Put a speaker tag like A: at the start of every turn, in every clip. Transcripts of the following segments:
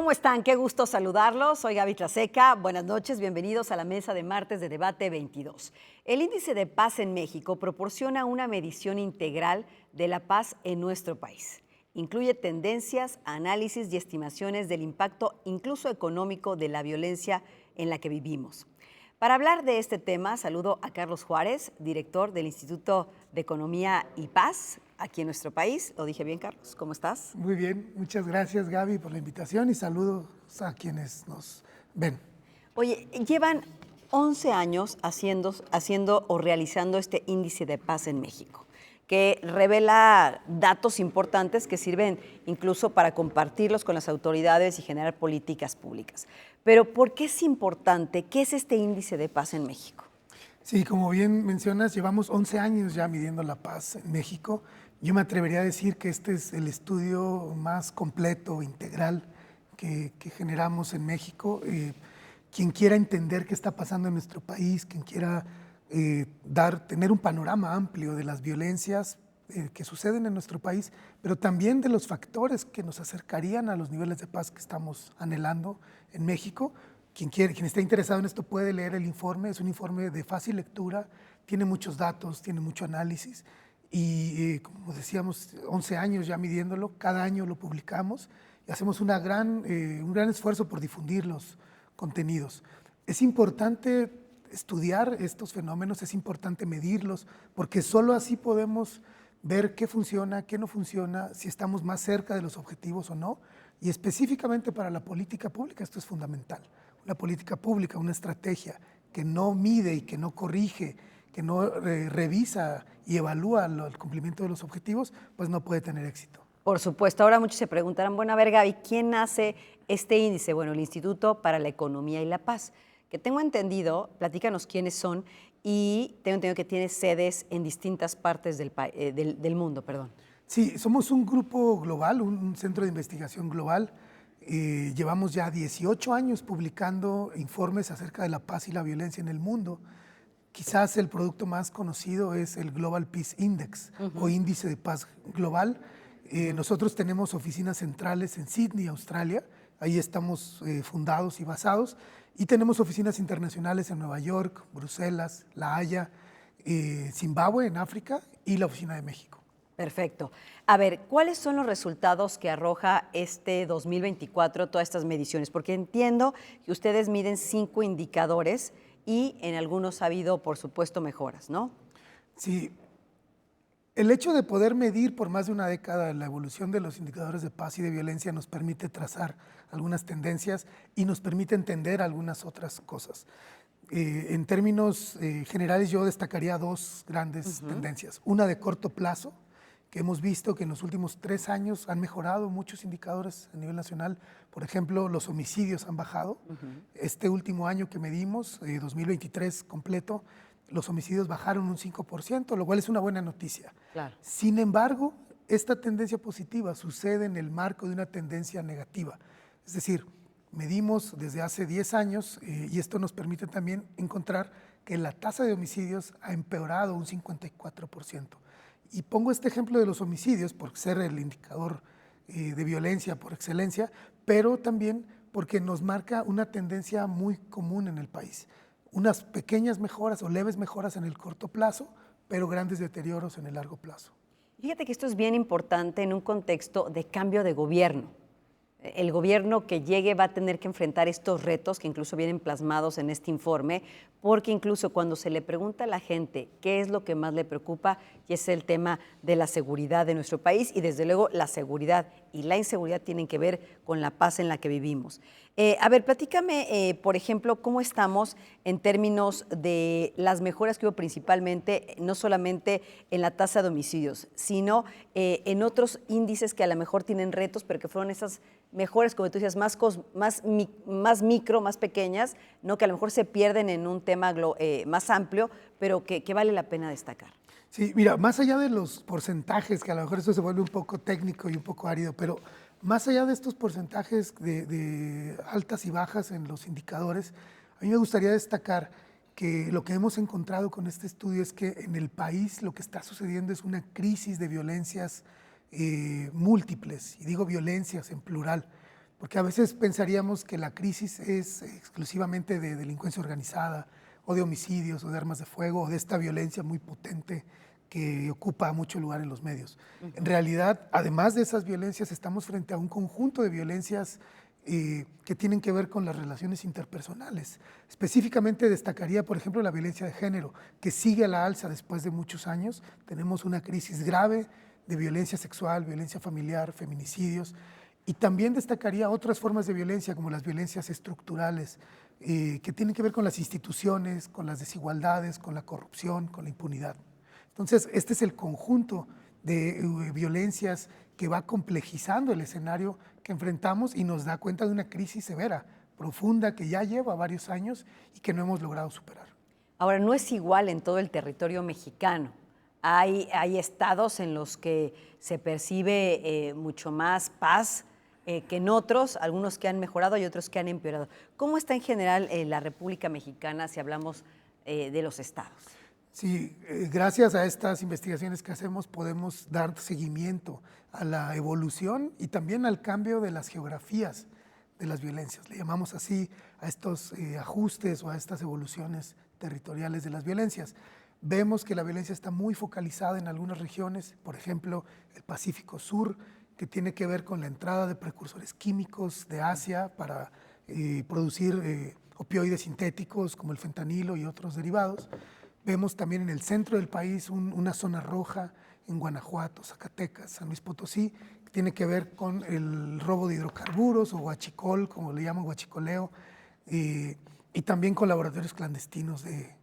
A: ¿Cómo están? Qué gusto saludarlos. Soy Gaby Tlaseca. Buenas noches, bienvenidos a la mesa de martes de Debate 22. El Índice de Paz en México proporciona una medición integral de la paz en nuestro país. Incluye tendencias, análisis y estimaciones del impacto incluso económico de la violencia en la que vivimos. Para hablar de este tema, saludo a Carlos Juárez, director del Instituto de Economía y Paz aquí en nuestro país. ¿Lo dije bien, Carlos? ¿Cómo estás?
B: Muy bien, muchas gracias Gaby por la invitación y saludos a quienes nos ven.
A: Oye, llevan 11 años haciendo o realizando este índice de paz en México, que revela datos importantes que sirven incluso para compartirlos con las autoridades y generar políticas públicas. Pero ¿por qué es importante? ¿Qué es este índice de paz en México?
B: Sí, como bien mencionas, llevamos 11 años ya midiendo la paz en México. Yo me atrevería a decir que este es el estudio más completo, integral que generamos en México. Quien quiera entender qué está pasando en nuestro país, quien quiera tener un panorama amplio de las violencias que suceden en nuestro país, pero también de los factores que nos acercarían a los niveles de paz que estamos anhelando en México. Quien esté interesado en esto puede leer el informe, es un informe de fácil lectura, tiene muchos datos, tiene mucho análisis y como decíamos, 11 años ya midiéndolo, cada año lo publicamos y hacemos un gran esfuerzo por difundir los contenidos. Es importante estudiar estos fenómenos, es importante medirlos, porque solo así podemos ver qué funciona, qué no funciona, si estamos más cerca de los objetivos o no, y específicamente para la política pública esto es fundamental. Una política pública, una estrategia que no mide y que no corrige, que no revisa y evalúa el cumplimiento de los objetivos, pues no puede tener éxito.
A: Por supuesto, ahora muchos se preguntarán, bueno, a ver, Gaby, ¿quién hace este índice? Bueno, el Instituto para la Economía y la Paz, que tengo entendido, platícanos quiénes son, y tengo entendido que tiene sedes en distintas partes del mundo, perdón.
B: Sí, somos un grupo global, un centro de investigación global. Llevamos ya 18 años publicando informes acerca de la paz y la violencia en el mundo. Quizás el producto más conocido es el Global Peace Index o Índice de Paz Global. Nosotros tenemos oficinas centrales en Sydney, Australia. Ahí estamos fundados y basados. Y tenemos oficinas internacionales en Nueva York, Bruselas, La Haya, Zimbabue en África y la oficina de México.
A: Perfecto. A ver, ¿cuáles son los resultados que arroja este 2024 todas estas mediciones? Porque entiendo que ustedes miden 5 indicadores y en algunos ha habido, por supuesto, mejoras, ¿no?
B: Sí. El hecho de poder medir por más de una década la evolución de los indicadores de paz y de violencia nos permite trazar algunas tendencias y nos permite entender algunas otras cosas. En términos generales yo destacaría dos grandes tendencias. Una de corto plazo, que hemos visto que en los últimos 3 años han mejorado muchos indicadores a nivel nacional. Por ejemplo, los homicidios han bajado. Este último año que medimos, 2023 completo, los homicidios bajaron un 5%, lo cual es una buena noticia.
A: Claro.
B: Sin embargo, esta tendencia positiva sucede en el marco de una tendencia negativa. Es decir, medimos desde hace 10 años y esto nos permite también encontrar que la tasa de homicidios ha empeorado un 54%. Y pongo este ejemplo de los homicidios por ser el indicador de violencia por excelencia, pero también porque nos marca una tendencia muy común en el país. Unas pequeñas mejoras o leves mejoras en el corto plazo, pero grandes deterioros en el largo plazo.
A: Fíjate que esto es bien importante en un contexto de cambio de gobierno. El gobierno que llegue va a tener que enfrentar estos retos que incluso vienen plasmados en este informe, porque incluso cuando se le pregunta a la gente qué es lo que más le preocupa, y es el tema de la seguridad de nuestro país, y desde luego la seguridad y la inseguridad tienen que ver con la paz en la que vivimos. A ver, platícame, por ejemplo, cómo estamos en términos de las mejoras que hubo principalmente, no solamente en la tasa de homicidios, sino en otros índices que a lo mejor tienen retos, pero que fueron esas mejores, como tú decías, más micro, más pequeñas, ¿no? Que a lo mejor se pierden en un tema más amplio, pero que vale la pena destacar.
B: Sí, mira, más allá de los porcentajes, que a lo mejor esto se vuelve un poco técnico y un poco árido, pero más allá de estos porcentajes de altas y bajas en los indicadores, a mí me gustaría destacar que lo que hemos encontrado con este estudio es que en el país lo que está sucediendo es una crisis de violencias múltiples, y digo violencias en plural. porque a veces pensaríamos que la crisis es exclusivamente de delincuencia organizada, o de homicidios, o de armas de fuego, o de esta violencia muy potente que ocupa mucho lugar en los medios. En realidad, además de esas violencias, estamos frente a un conjunto de violencias que tienen que ver con las relaciones interpersonales. Específicamente destacaría, por ejemplo, la violencia de género, que sigue a la alza después de muchos años. Tenemos una crisis grave de violencia sexual, violencia familiar, feminicidios, y también destacaría otras formas de violencia, como las violencias estructurales, que tienen que ver con las instituciones, con las desigualdades, con la corrupción, con la impunidad. Entonces, este es el conjunto de violencias que va complejizando el escenario que enfrentamos y nos da cuenta de una crisis severa, profunda, que ya lleva varios años y que no hemos logrado superar.
A: Ahora, no es igual en todo el territorio mexicano. Hay estados en los que se percibe mucho más paz que en otros, algunos que han mejorado y otros que han empeorado. ¿Cómo está en general la República Mexicana si hablamos de los estados?
B: Sí, gracias a estas investigaciones que hacemos podemos dar seguimiento a la evolución y también al cambio de las geografías de las violencias. Le llamamos así a estos ajustes o a estas evoluciones territoriales de las violencias. Vemos que la violencia está muy focalizada en algunas regiones, por ejemplo, el Pacífico Sur, que tiene que ver con la entrada de precursores químicos de Asia para producir opioides sintéticos como el fentanilo y otros derivados. Vemos también en el centro del país una zona roja en Guanajuato, Zacatecas, San Luis Potosí, que tiene que ver con el robo de hidrocarburos o huachicol, como le llaman huachicoleo, y también con laboratorios clandestinos de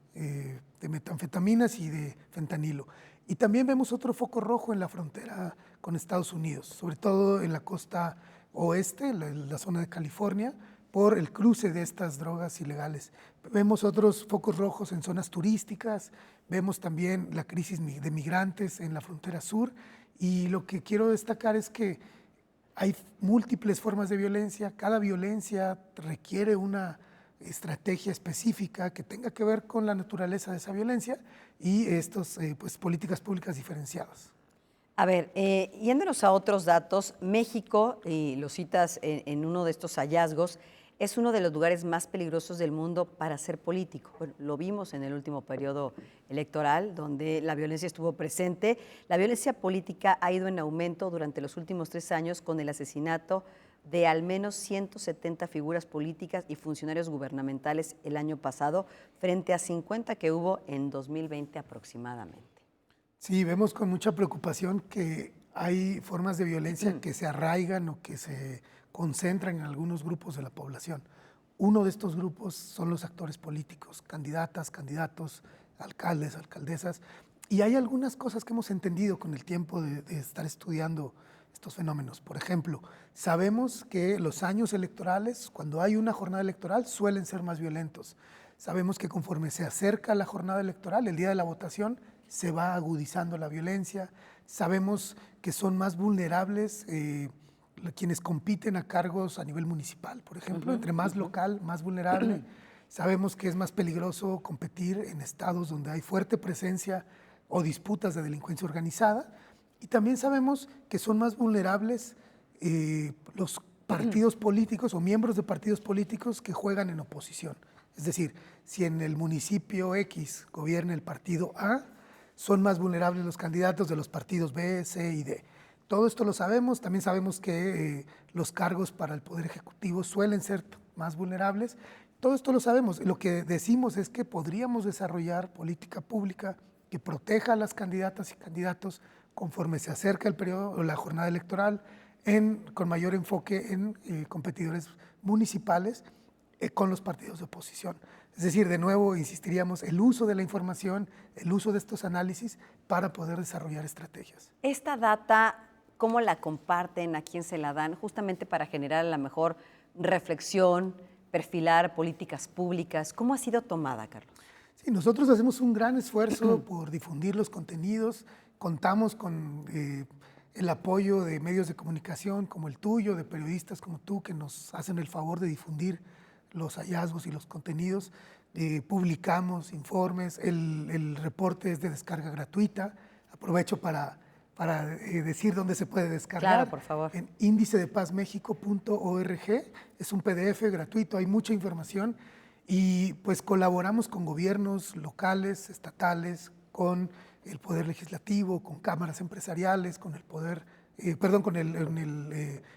B: metanfetaminas y de fentanilo. Y también vemos otro foco rojo en la frontera con Estados Unidos, sobre todo en la costa oeste, la zona de California, por el cruce de estas drogas ilegales. Vemos otros focos rojos en zonas turísticas, vemos también la crisis de migrantes en la frontera sur, y lo que quiero destacar es que hay múltiples formas de violencia, cada violencia requiere una estrategia específica que tenga que ver con la naturaleza de esa violencia y estas políticas públicas diferenciadas.
A: A ver, yéndonos a otros datos, México, y lo citas en uno de estos hallazgos, es uno de los lugares más peligrosos del mundo para ser político. Bueno, lo vimos en el último periodo electoral, donde la violencia estuvo presente. La violencia política ha ido en aumento durante los últimos 3 años con el asesinato de al menos 170 figuras políticas y funcionarios gubernamentales el año pasado, frente a 50 que hubo en 2020 aproximadamente.
B: Sí, vemos con mucha preocupación que hay formas de violencia que se arraigan o que se concentran en algunos grupos de la población. Uno de estos grupos son los actores políticos, candidatas, candidatos, alcaldes, alcaldesas, y hay algunas cosas que hemos entendido con el tiempo de estar estudiando estos fenómenos. Por ejemplo, sabemos que los años electorales, cuando hay una jornada electoral, suelen ser más violentos. Sabemos que conforme se acerca la jornada electoral, el día de la votación, se va agudizando la violencia. Sabemos que son más vulnerables quienes compiten a cargos a nivel municipal, por ejemplo, entre más local, más vulnerable. Sabemos que es más peligroso competir en estados donde hay fuerte presencia o disputas de delincuencia organizada. Y también sabemos que son más vulnerables los partidos políticos o miembros de partidos políticos que juegan en oposición. Es decir, si en el municipio X gobierna el partido A, son más vulnerables los candidatos de los partidos B, C y D. Todo esto lo sabemos, también sabemos que los cargos para el Poder Ejecutivo suelen ser más vulnerables. Todo esto lo sabemos. Lo que decimos es que podríamos desarrollar política pública que proteja a las candidatas y candidatos conforme se acerca el periodo o la jornada electoral, con mayor enfoque en competidores municipales con los partidos de oposición. Es decir, de nuevo, insistiríamos, el uso de la información, el uso de estos análisis para poder desarrollar estrategias.
A: Esta data, ¿cómo la comparten? ¿A quién se la dan? Justamente para generar la mejor reflexión, perfilar políticas públicas. ¿Cómo ha sido tomada, Carlos?
B: Sí, nosotros hacemos un gran esfuerzo por difundir los contenidos. Contamos con el apoyo de medios de comunicación como el tuyo, de periodistas como tú, que nos hacen el favor de difundir los hallazgos y los contenidos. Publicamos informes, el reporte es de descarga gratuita. Aprovecho para decir dónde se puede descargar.
A: Claro, por favor.
B: En indicedepazmexico.org. Es un PDF gratuito, hay mucha información y pues colaboramos con gobiernos locales, estatales, con el Poder Legislativo, con cámaras empresariales, con el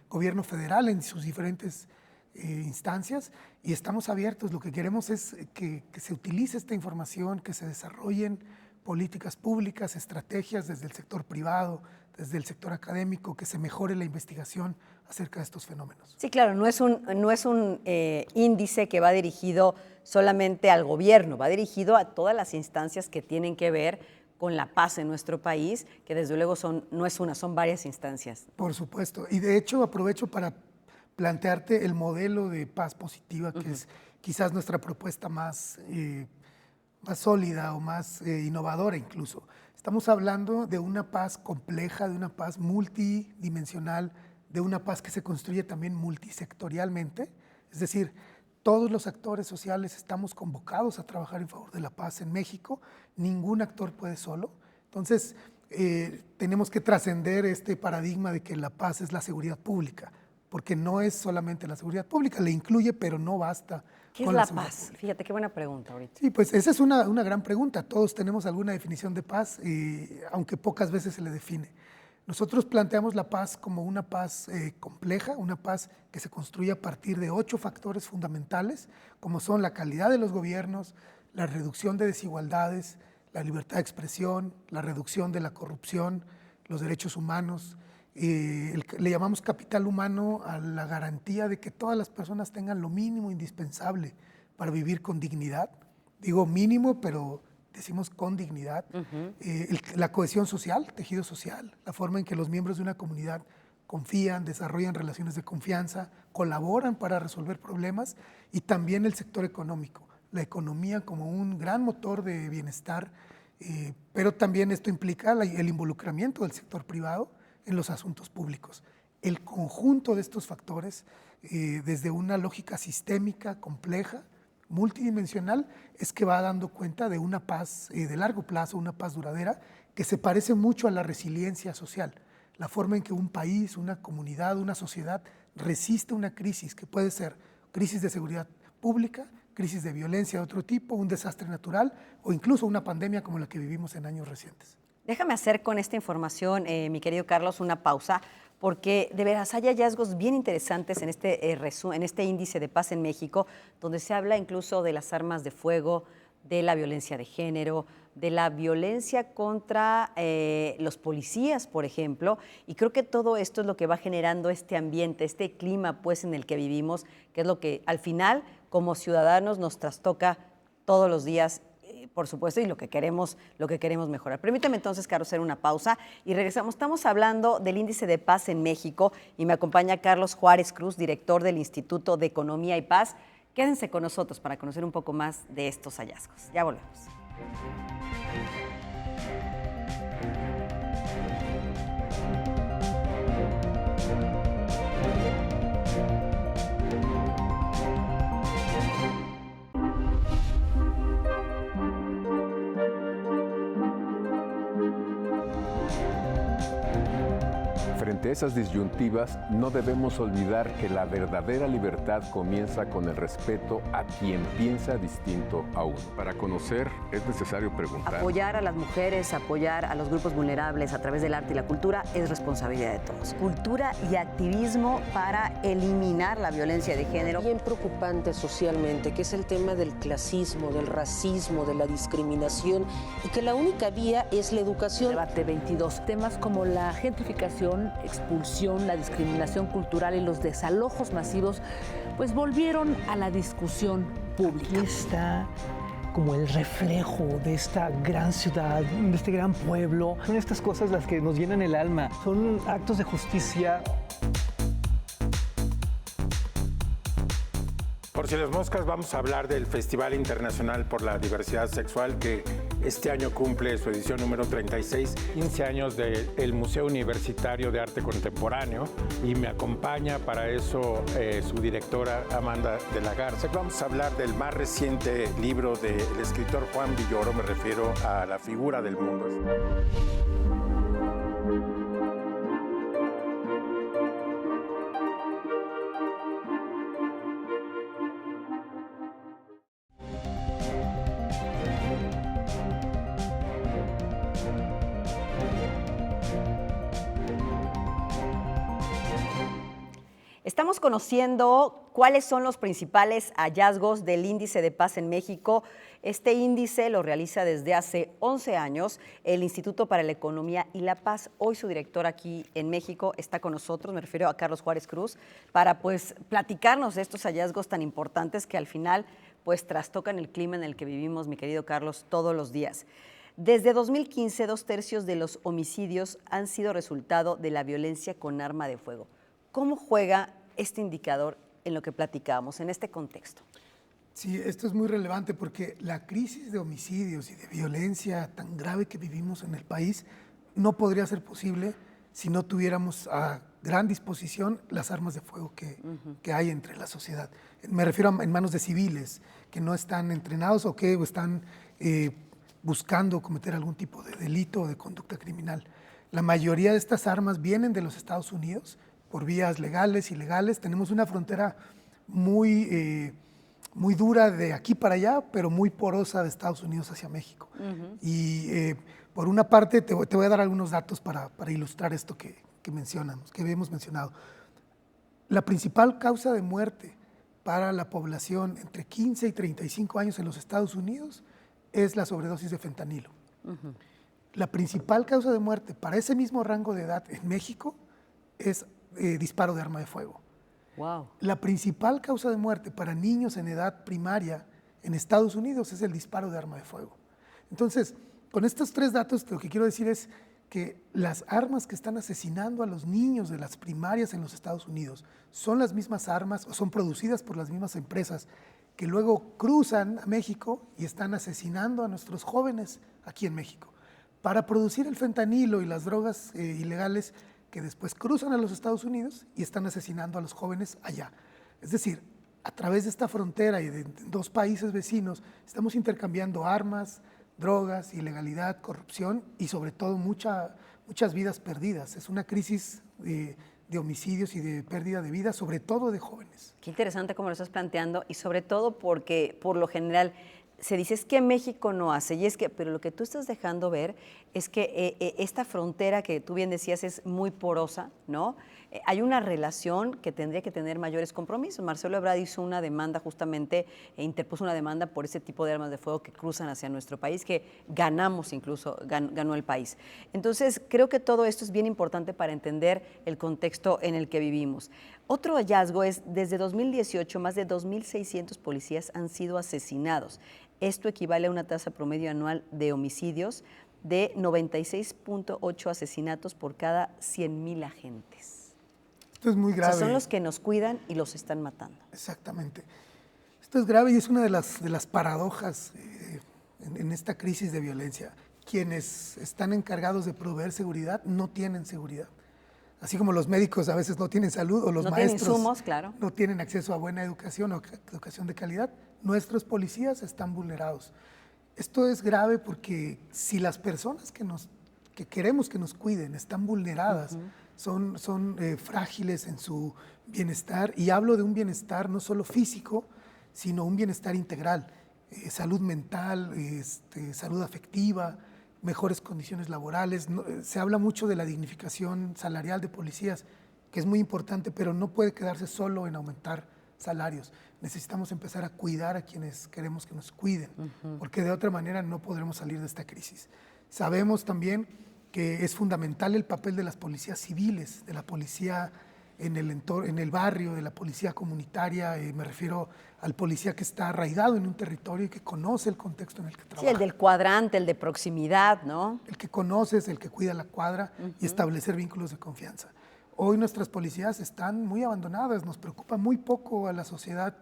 B: gobierno federal en sus diferentes instancias y estamos abiertos. Lo que queremos es que se utilice esta información, que se desarrollen políticas públicas, estrategias desde el sector privado, desde el sector académico, que se mejore la investigación acerca de estos fenómenos.
A: Sí, claro, no es un índice que va dirigido solamente al gobierno, va dirigido a todas las instancias que tienen que ver con la paz en nuestro país, que desde luego no es una, son varias instancias.
B: Por supuesto, y de hecho aprovecho para plantearte el modelo de paz positiva, que es quizás nuestra propuesta más sólida o más innovadora incluso. Estamos hablando de una paz compleja, de una paz multidimensional, de una paz que se construye también multisectorialmente, es decir, todos los actores sociales estamos convocados a trabajar en favor de la paz en México, ningún actor puede solo, entonces tenemos que trascender este paradigma de que la paz es la seguridad pública, porque no es solamente la seguridad pública, le incluye, pero no basta.
A: ¿Qué es la paz? Fíjate, qué buena pregunta ahorita.
B: Sí, pues esa es una gran pregunta. Todos tenemos alguna definición de paz, aunque pocas veces se le define. Nosotros planteamos la paz como una paz compleja, una paz que se construye a partir de 8 factores fundamentales, como son la calidad de los gobiernos, la reducción de desigualdades, la libertad de expresión, la reducción de la corrupción, los derechos humanos. Le llamamos capital humano a la garantía de que todas las personas tengan lo mínimo indispensable para vivir con dignidad. Digo mínimo, pero decimos con dignidad. La cohesión social, tejido social, la forma en que los miembros de una comunidad confían, desarrollan relaciones de confianza, colaboran para resolver problemas, y también el sector económico, la economía como un gran motor de bienestar, pero también esto implica el involucramiento del sector privado en los asuntos públicos. El conjunto de estos factores, desde una lógica sistémica, compleja, multidimensional, es que va dando cuenta de una paz de largo plazo, una paz duradera, que se parece mucho a la resiliencia social, la forma en que un país, una comunidad, una sociedad resiste una crisis, que puede ser crisis de seguridad pública, crisis de violencia de otro tipo, un desastre natural o incluso una pandemia como la que vivimos en años recientes.
A: Déjame hacer con esta información, mi querido Carlos, una pausa, porque de veras hay hallazgos bien interesantes en este índice de paz en México, donde se habla incluso de las armas de fuego, de la violencia de género, de la violencia contra los policías, por ejemplo, y creo que todo esto es lo que va generando este ambiente, este clima pues en el que vivimos, que es lo que al final como ciudadanos nos trastoca todos los días, por supuesto, y lo que queremos mejorar. Permítame entonces, Carlos, hacer una pausa y regresamos. Estamos hablando del índice de paz en México y me acompaña Carlos Juárez Cruz, director del Instituto de Economía y Paz. Quédense con nosotros para conocer un poco más de estos hallazgos. Ya volvemos.
C: Frente a esas disyuntivas, no debemos olvidar que la verdadera libertad comienza con el respeto a quien piensa distinto a uno. Para conocer es necesario preguntar.
A: Apoyar a las mujeres, apoyar a los grupos vulnerables a través del arte y la cultura es responsabilidad de todos. Cultura y activismo para eliminar la violencia de género.
D: Bien preocupante socialmente, que es el tema del clasismo, del racismo, de la discriminación, y que la única vía es la educación.
E: Debate 22. Temas como la gentrificación, expulsión, la discriminación cultural y los desalojos masivos, pues volvieron a la discusión pública.
F: Aquí está como el reflejo de esta gran ciudad, de este gran pueblo. Son estas cosas las que nos llenan el alma, son actos de justicia.
G: Por si las moscas, vamos a hablar del Festival Internacional por la Diversidad Sexual, que este año cumple su edición número 36, 15 años del Museo Universitario de Arte Contemporáneo, y me acompaña para eso su directora Amanda de la Garza. Vamos a hablar del más reciente libro del escritor Juan Villoro, me refiero a La figura del mundo.
A: Estamos conociendo cuáles son los principales hallazgos del Índice de Paz en México. Este índice lo realiza desde hace 11 años el Instituto para la Economía y la Paz. Hoy su director aquí en México está con nosotros, me refiero a Carlos Juárez Cruz, para pues platicarnos de estos hallazgos tan importantes que al final pues trastocan el clima en el que vivimos, mi querido Carlos, todos los días. Desde 2015, 2/3 de los homicidios han sido resultado de la violencia con arma de fuego. ¿Cómo juega este indicador en lo que platicábamos, en este contexto?
B: Sí, esto es muy relevante porque la crisis de homicidios y de violencia tan grave que vivimos en el país no podría ser posible si no tuviéramos a gran disposición las armas de fuego que hay entre la sociedad. Me refiero en manos de civiles que no están entrenados o que están buscando cometer algún tipo de delito o de conducta criminal. La mayoría de estas armas vienen de los Estados Unidos por vías legales, ilegales. Tenemos una frontera muy dura de aquí para allá, pero muy porosa de Estados Unidos hacia México. Y por una parte, te voy a dar algunos datos para ilustrar esto que habíamos mencionado. La principal causa de muerte para la población entre 15 y 35 años en los Estados Unidos es la sobredosis de fentanilo. La principal causa de muerte para ese mismo rango de edad en México es disparo de arma de fuego.
A: Wow.
B: La principal causa de muerte para niños en edad primaria en Estados Unidos es el disparo de arma de fuego. Entonces, con estos tres datos, lo que quiero decir es que las armas que están asesinando a los niños de las primarias en los Estados Unidos son las mismas armas o son producidas por las mismas empresas que luego cruzan a México y están asesinando a nuestros jóvenes aquí en México para producir el fentanilo y las drogas ilegales que después cruzan a los Estados Unidos y están asesinando a los jóvenes allá. Es decir, a través de esta frontera y de dos países vecinos estamos intercambiando armas, drogas, ilegalidad, corrupción y sobre todo muchas vidas perdidas. Es una crisis de homicidios y de pérdida de vidas, sobre todo de jóvenes.
A: Qué interesante cómo lo estás planteando y sobre todo porque por lo general se dice es que México no hace y es que, pero lo que tú estás dejando ver es que esta frontera que tú bien decías es muy porosa, ¿no? Hay una relación que tendría que tener mayores compromisos. Marcelo Ebrard hizo una demanda justamente, interpuso una demanda por ese tipo de armas de fuego que cruzan hacia nuestro país, que ganamos incluso, ganó el país. Entonces, creo que todo esto es bien importante para entender el contexto en el que vivimos. Otro hallazgo es, desde 2018, más de 2.600 policías han sido asesinados. Esto equivale a una tasa promedio anual de homicidios de 96.8 asesinatos por cada 100,000 agentes.
B: Esto es muy grave.
A: O sea, son los que nos cuidan y los están matando.
B: Exactamente. Esto es grave y es una de las paradojas en esta crisis de violencia. Quienes están encargados de proveer seguridad no tienen seguridad. Así como los médicos a veces no tienen salud o los maestros
A: tienen insumos, claro,
B: no tienen acceso a buena educación o educación de calidad, nuestros policías están vulnerados. Esto es grave porque si las personas que queremos que nos cuiden están vulneradas, son frágiles en su bienestar, y hablo de un bienestar no solo físico, sino un bienestar integral, salud mental, salud afectiva, mejores condiciones laborales. Se habla mucho de la dignificación salarial de policías, que es muy importante, pero no puede quedarse solo en aumentar salarios. Necesitamos empezar a cuidar a quienes queremos que nos cuiden, porque de otra manera no podremos salir de esta crisis. Sabemos también que es fundamental el papel de las policías civiles, de la policía en el barrio, de la policía comunitaria. Me refiero al policía que está arraigado en un territorio y que conoce el contexto en el que trabaja.
A: Sí, el del cuadrante, el de proximidad, ¿no?
B: El que conoce es el que cuida la cuadra y establecer vínculos de confianza. Hoy nuestras policías están muy abandonadas, nos preocupa muy poco a la sociedad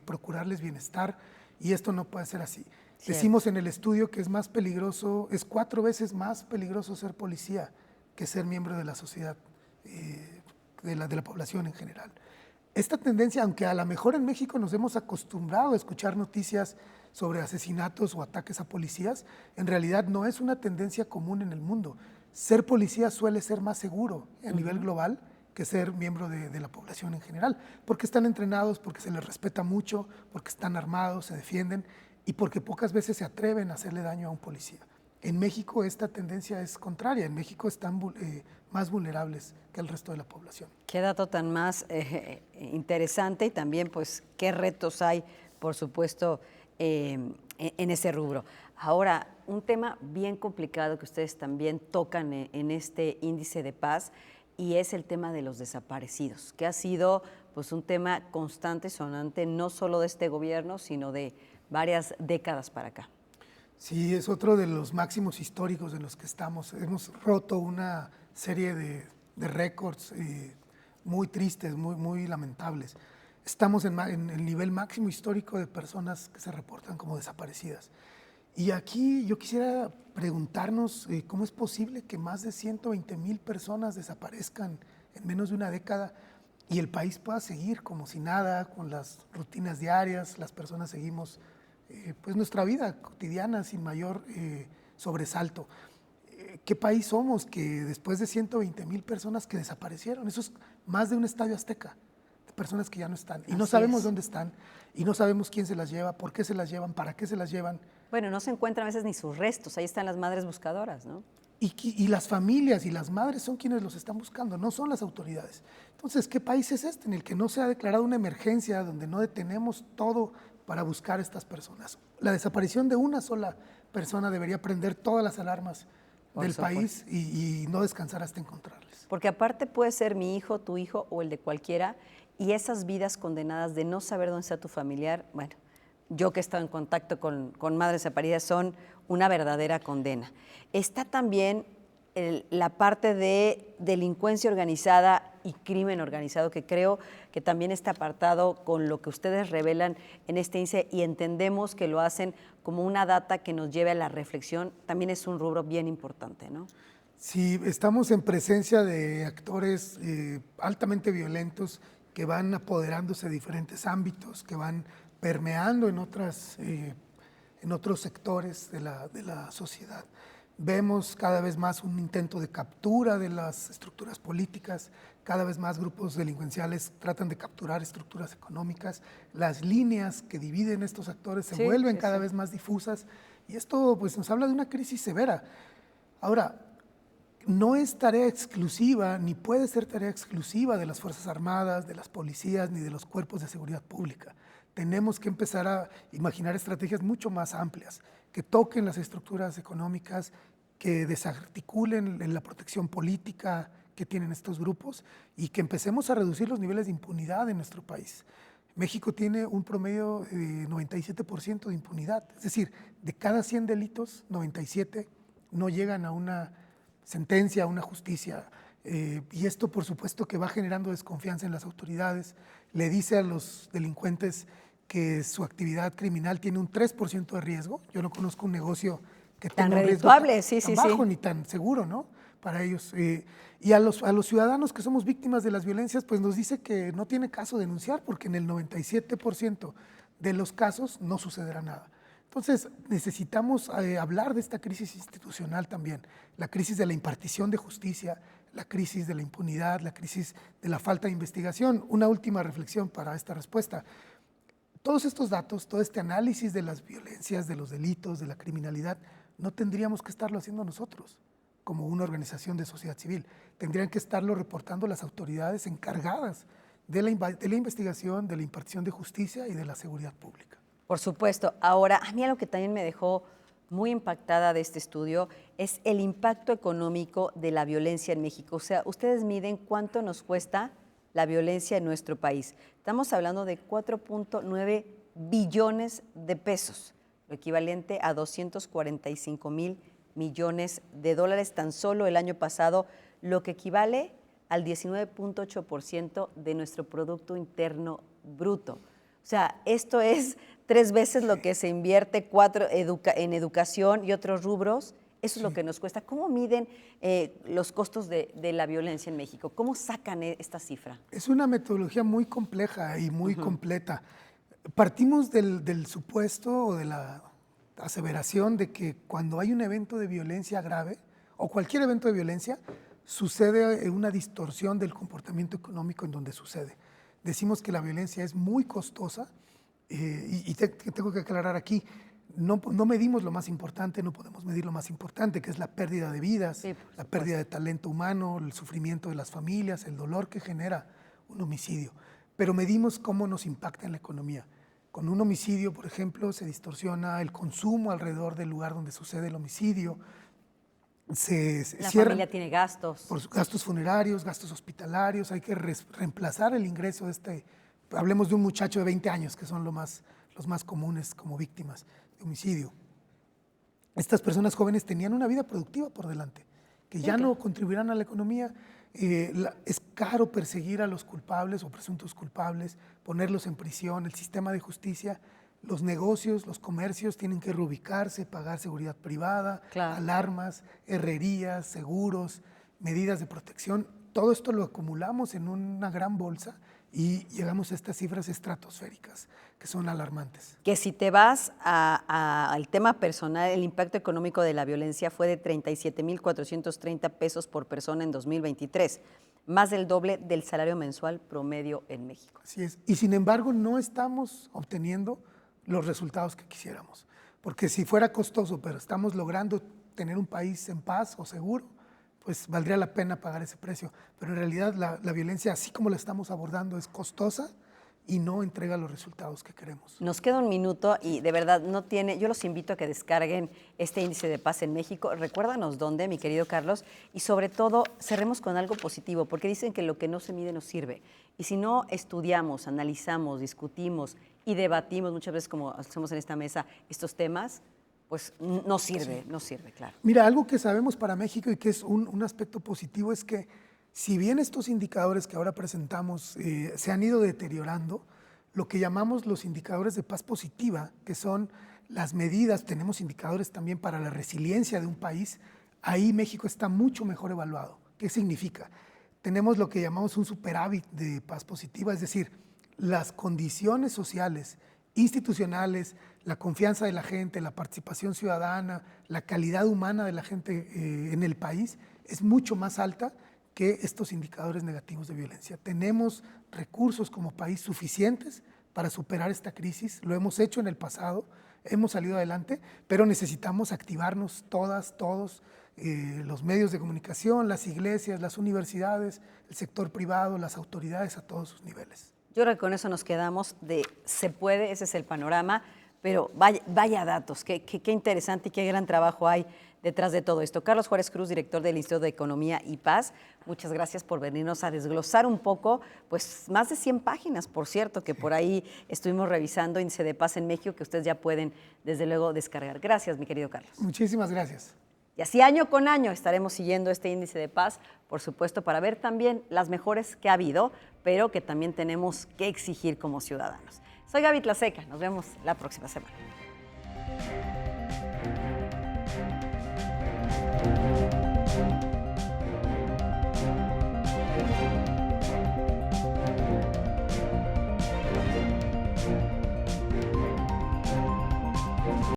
B: procurarles bienestar, y esto no puede ser así. Cierto. Decimos en el estudio que es más peligroso, es 4 veces más peligroso ser policía que ser miembro de la sociedad, de la población en general. Esta tendencia, aunque a lo mejor en México nos hemos acostumbrado a escuchar noticias sobre asesinatos o ataques a policías, en realidad no es una tendencia común en el mundo. Ser policía suele ser más seguro a nivel global que ser miembro de la población en general, porque están entrenados, porque se les respeta mucho, porque están armados, se defienden y porque pocas veces se atreven a hacerle daño a un policía. En México esta tendencia es contraria, en México están más vulnerables que el resto de la población.
A: Qué dato tan más interesante y también pues qué retos hay, por supuesto, en ese rubro. Ahora, un tema bien complicado que ustedes también tocan en este índice de paz y es el tema de los desaparecidos, que ha sido pues un tema constante, sonante, no solo de este gobierno, sino de varias décadas para acá.
B: Sí, es otro de los máximos históricos en los que estamos. Hemos roto una serie de récords muy tristes, muy lamentables. Estamos en el nivel máximo histórico de personas que se reportan como desaparecidas. Y aquí yo quisiera preguntarnos cómo es posible que más de 120,000 personas desaparezcan en menos de una década y el país pueda seguir como si nada, con las rutinas diarias, las personas seguimos pues nuestra vida cotidiana sin mayor sobresalto. ¿Qué país somos que después de 120,000 personas que desaparecieron? Eso es más de un estadio Azteca, de personas que ya no están. Y no sabemos dónde están, y no sabemos quién se las lleva, por qué se las llevan, para qué se las llevan.
A: Bueno, no se encuentran a veces ni sus restos, ahí están las madres buscadoras, ¿no?
B: Y las familias y las madres son quienes los están buscando, no son las autoridades. Entonces, ¿qué país es este en el que no se ha declarado una emergencia, donde no detenemos todo para buscar a estas personas? La desaparición de una sola persona debería prender todas las alarmas del país y no descansar hasta encontrarles.
A: Porque aparte puede ser mi hijo, tu hijo o el de cualquiera, y esas vidas condenadas de no saber dónde está tu familiar, bueno, yo que he estado en contacto con madres desaparecidas, son una verdadera condena. Está también la parte de delincuencia organizada y crimen organizado, que creo que también está apartado con lo que ustedes revelan en este índice y entendemos que lo hacen como una data que nos lleve a la reflexión. También es un rubro bien importante, ¿no?
B: Sí, estamos en presencia de actores altamente violentos que van apoderándose de diferentes ámbitos, que van permeando en otros sectores de la sociedad. Vemos cada vez más un intento de captura de las estructuras políticas, cada vez más grupos delincuenciales tratan de capturar estructuras económicas, las líneas que dividen estos actores se vuelven cada vez más difusas y esto pues, nos habla de una crisis severa. Ahora, no es tarea exclusiva, ni puede ser tarea exclusiva de las Fuerzas Armadas, de las policías, ni de los cuerpos de seguridad pública. Tenemos que empezar a imaginar estrategias mucho más amplias, que toquen las estructuras económicas, que desarticulen en la protección política que tienen estos grupos y que empecemos a reducir los niveles de impunidad en nuestro país. México tiene un promedio de 97% de impunidad, es decir, de cada 100 delitos, 97 no llegan a una sentencia, a una justicia. Y esto, por supuesto, que va generando desconfianza en las autoridades, le dice a los delincuentes que su actividad criminal tiene un 3% de riesgo. Yo no conozco un negocio que tenga un riesgo tan bajo ni tan seguro, ¿no? Para ellos. Y a los ciudadanos que somos víctimas de las violencias, pues nos dice que no tiene caso denunciar, porque en el 97% de los casos no sucederá nada. Entonces, necesitamos hablar de esta crisis institucional también, la crisis de la impartición de justicia, la crisis de la impunidad, la crisis de la falta de investigación. Una última reflexión para esta respuesta. Todos estos datos, todo este análisis de las violencias, de los delitos, de la criminalidad, no tendríamos que estarlo haciendo nosotros como una organización de sociedad civil. Tendrían que estarlo reportando las autoridades encargadas de la investigación, de la impartición de justicia y de la seguridad pública.
A: Por supuesto. Ahora, a mí algo que también me dejó muy impactada de este estudio es el impacto económico de la violencia en México. O sea, ustedes miden cuánto nos cuesta la violencia en nuestro país. Estamos hablando de 4.9 billones de pesos, lo equivalente a 245,000 millones de dólares tan solo el año pasado, lo que equivale al 19.8% de nuestro Producto Interno Bruto. O sea, esto es 3 veces lo que se invierte en educación y otros rubros. Eso es lo que nos cuesta. ¿Cómo miden los costos de la violencia en México? ¿Cómo sacan esta cifra?
B: Es una metodología muy compleja y muy completa. Partimos del supuesto o de la aseveración de que cuando hay un evento de violencia grave o cualquier evento de violencia, sucede una distorsión del comportamiento económico en donde sucede. Decimos que la violencia es muy costosa y tengo que aclarar aquí, no medimos lo más importante, no podemos medir lo más importante, que es la pérdida de vidas,
A: Sí,
B: la pérdida de talento humano, el sufrimiento de las familias, el dolor que genera un homicidio. Pero medimos cómo nos impacta en la economía. Con un homicidio, por ejemplo, se distorsiona el consumo alrededor del lugar donde sucede el homicidio.
A: La familia tiene gastos.
B: Por gastos funerarios, gastos hospitalarios, hay que reemplazar el ingreso de hablemos de un muchacho de 20 años, que son los más comunes como víctimas de homicidio. Estas personas jóvenes tenían una vida productiva por delante, que ya no contribuirán a la economía. Es caro perseguir a los culpables o presuntos culpables, ponerlos en prisión, el sistema de justicia. Los negocios, los comercios tienen que reubicarse, pagar seguridad privada, alarmas, herrerías, seguros, medidas de protección. Todo esto lo acumulamos en una gran bolsa y llegamos a estas cifras estratosféricas que son alarmantes.
A: Que si te vas al tema personal, el impacto económico de la violencia fue de 37,430 pesos por persona en 2023, más del doble del salario mensual promedio en México.
B: Así es. Y sin embargo no estamos obteniendo los resultados que quisiéramos. Porque si fuera costoso, pero estamos logrando tener un país en paz o seguro, pues valdría la pena pagar ese precio. Pero en realidad la violencia, así como la estamos abordando, es costosa y no entrega los resultados que queremos.
A: Nos queda un minuto y de verdad yo los invito a que descarguen este índice de paz en México. Recuérdanos dónde, mi querido Carlos, y sobre todo cerremos con algo positivo, porque dicen que lo que no se mide no sirve. Y si no estudiamos, analizamos, discutimos y debatimos muchas veces, como hacemos en esta mesa, estos temas, pues no sirve, no sirve, claro.
B: Mira, algo que sabemos para México y que es un aspecto positivo es que si bien estos indicadores que ahora presentamos se han ido deteriorando, lo que llamamos los indicadores de paz positiva, que son las medidas, tenemos indicadores también para la resiliencia de un país, ahí México está mucho mejor evaluado. ¿Qué significa? Tenemos lo que llamamos un superávit de paz positiva, es decir, las condiciones sociales, institucionales, la confianza de la gente, la participación ciudadana, la calidad humana de la gente en el país es mucho más alta que estos indicadores negativos de violencia. Tenemos recursos como país suficientes para superar esta crisis, lo hemos hecho en el pasado, hemos salido adelante, pero necesitamos activarnos todos, los medios de comunicación, las iglesias, las universidades, el sector privado, las autoridades a todos sus niveles.
A: Yo creo que con eso nos quedamos se puede, ese es el panorama, pero vaya datos, qué interesante y qué gran trabajo hay detrás de todo esto. Carlos Juárez Cruz, director del Instituto de Economía y Paz, muchas gracias por venirnos a desglosar un poco, pues más de 100 páginas, por cierto, que por ahí estuvimos revisando, Índice de Paz en México, que ustedes ya pueden desde luego descargar. Gracias, mi querido Carlos.
B: Muchísimas gracias.
A: Y así año con año estaremos siguiendo este índice de paz, por supuesto, para ver también las mejores que ha habido, pero que también tenemos que exigir como ciudadanos. Soy Gaby Tlaseca, nos vemos la próxima semana.